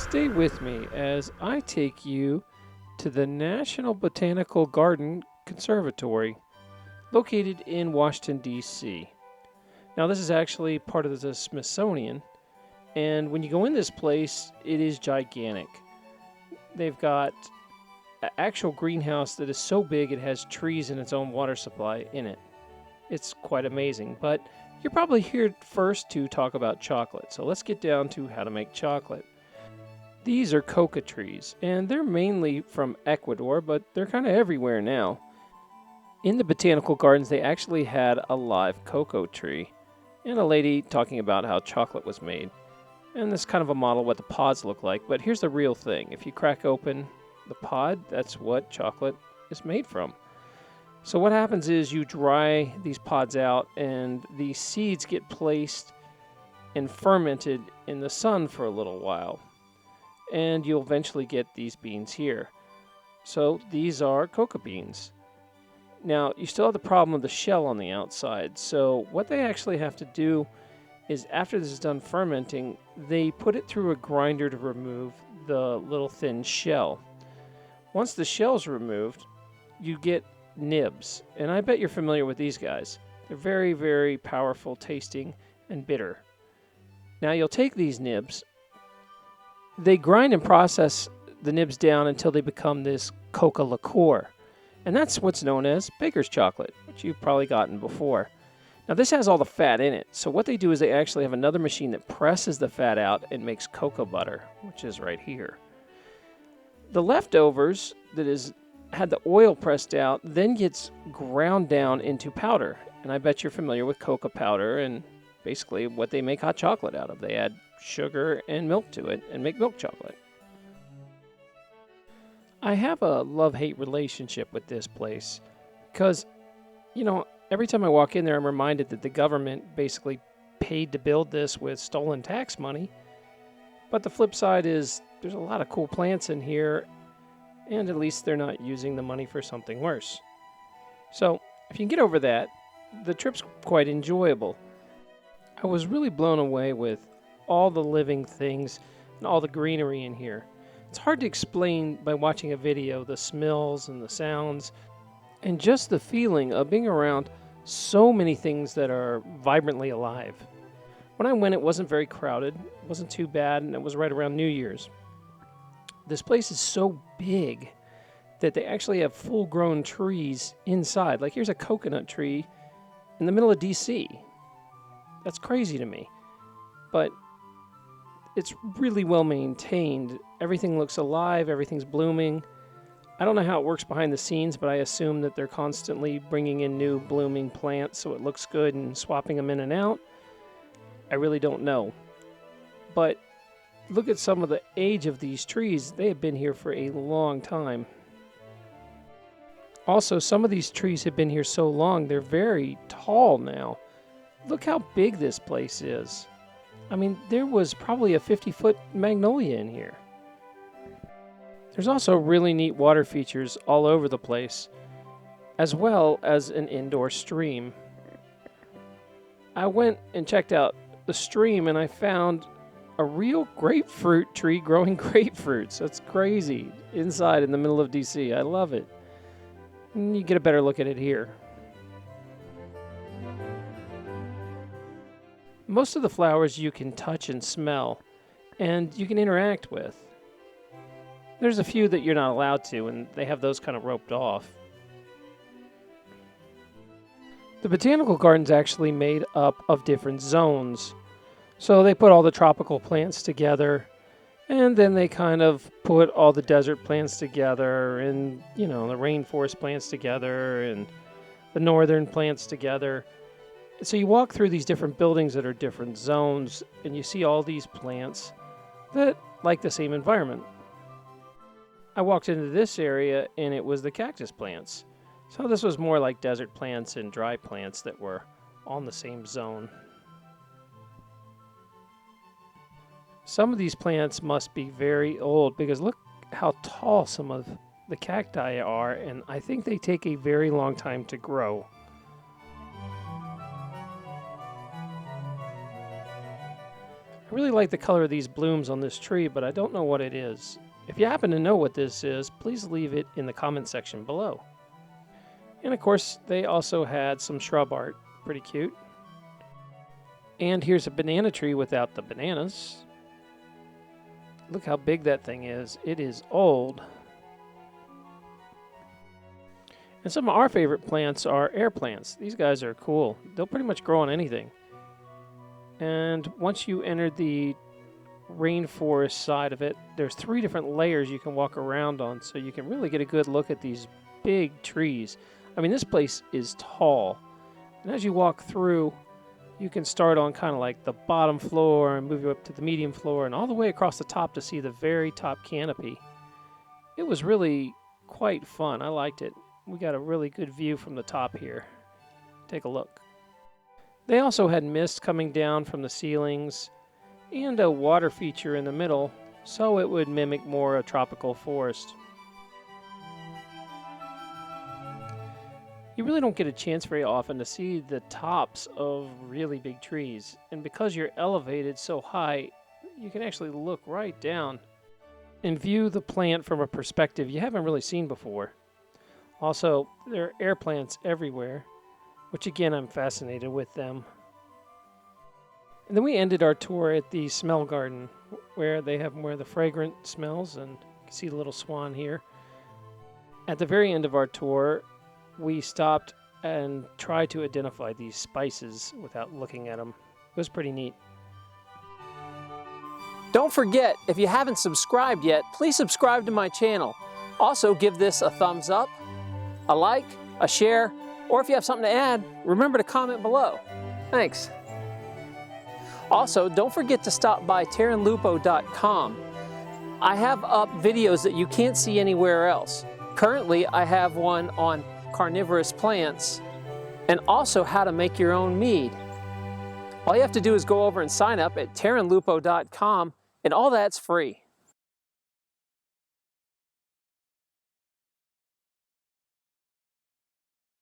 Stay with me as I take you to the National Botanical Conservatory, located in Washington, D.C. Now, this is actually part of the Smithsonian, and when you go in this place, it is gigantic. They've got an actual greenhouse that is so big it has trees and its own water supply in it. It's quite amazing, but you're probably here first to talk about chocolate, so let's get down to how to make chocolate. These are coca trees, and they're mainly from Ecuador, but they're kind of everywhere now. In the botanical gardens, they actually had a live cocoa tree, and a lady talking about how chocolate was made. And this is kind of a model of what the pods look like, but here's the real thing. If you crack open the pod, that's what chocolate is made from. So what happens is you dry these pods out, and the seeds get placed and fermented in the sun for a little while. And you'll eventually get these beans here. So these are coca beans. Now, you still have the problem of the shell on the outside. So what they actually have to do is, after this is done fermenting, they put it through a grinder to remove the little thin shell. Once the shell's removed, you get nibs. And I bet you're familiar with these guys. They're very, very powerful tasting and bitter. Now, you'll take these nibs. They grind and process the nibs down until they become this coca liqueur. And that's what's known as baker's chocolate, which you've probably gotten before. Now, this has all the fat in it. So what they do is they actually have another machine that presses the fat out and makes cocoa butter, which is right here. The leftovers that is had the oil pressed out then gets ground down into powder. And I bet you're familiar with cocoa powder and basically what they make hot chocolate out of. They add sugar and milk to it and make milk chocolate. I have a love-hate relationship with this place because, every time I walk in there, I'm reminded that the government basically paid to build this with stolen tax money. But the flip side is there's a lot of cool plants in here, and at least they're not using the money for something worse. So if you can get over that, the trip's quite enjoyable. I was really blown away with all the living things and all the greenery in here. It's hard to explain by watching a video, the smells and the sounds, and just the feeling of being around so many things that are vibrantly alive. When I went, it wasn't very crowded, it wasn't too bad, and it was right around New Year's. This place is so big that they actually have full-grown trees inside. Like, here's a coconut tree in the middle of DC. That's crazy to me. But it's really well maintained. Everything looks alive, everything's blooming. I don't know how it works behind the scenes, but I assume that they're constantly bringing in new blooming plants so it looks good and swapping them in and out. I really don't know. But look at some of the age of these trees. They have been here for a long time. Also, some of these trees have been here so long, they're very tall now. Look how big this place is. I mean, there was probably a 50-foot magnolia in here. There's also really neat water features all over the place, as well as an indoor stream. I went and checked out the stream, and I found a real grapefruit tree growing grapefruits. That's crazy. Inside in the middle of DC. I love it. And you get a better look at it here. Most of the flowers you can touch and smell, and you can interact with. There's a few that you're not allowed to, and they have those kind of roped off. The botanical garden's actually made up of different zones. So they put all the tropical plants together, and then they kind of put all the desert plants together, and, the rainforest plants together, and the northern plants together. So you walk through these different buildings that are different zones, and you see all these plants that like the same environment. I walked into this area, and it was the cactus plants. So this was more like desert plants and dry plants that were on the same zone. Some of these plants must be very old because look how tall some of the cacti are, and I think they take a very long time to grow. I really like the color of these blooms on this tree, but I don't know what it is. If you happen to know what this is, please leave it in the comment section below. And of course, they also had some shrub art. Pretty cute. And here's a banana tree without the bananas. Look how big that thing is. It is old. And some of our favorite plants are air plants. These guys are cool. They'll pretty much grow on anything. And once you enter the rainforest side of it, there's 3 different layers you can walk around on, so you can really get a good look at these big trees. I mean, this place is tall. And as you walk through, you can start on kind of like the bottom floor and move up to the medium floor and all the way across the top to see the very top canopy. It was really quite fun. I liked it. We got a really good view from the top here. Take a look. They also had mist coming down from the ceilings and a water feature in the middle, so it would mimic more a tropical forest. You really don't get a chance very often to see the tops of really big trees, and because you're elevated so high, you can actually look right down and view the plant from a perspective you haven't really seen before. Also, there are air plants everywhere, which again, I'm fascinated with them. And then we ended our tour at the smell garden, where they have more of the fragrant smells, and you can see the little swan here. At the very end of our tour, we stopped and tried to identify these spices without looking at them. It was pretty neat. Don't forget, if you haven't subscribed yet, please subscribe to my channel. Also, give this a thumbs up, a like, a share, or if you have something to add, remember to comment below. Thanks. Also, don't forget to stop by terranlupo.com. I have up videos that you can't see anywhere else. Currently, I have one on carnivorous plants and also how to make your own mead. All you have to do is go over and sign up at terranlupo.com, and all that's free.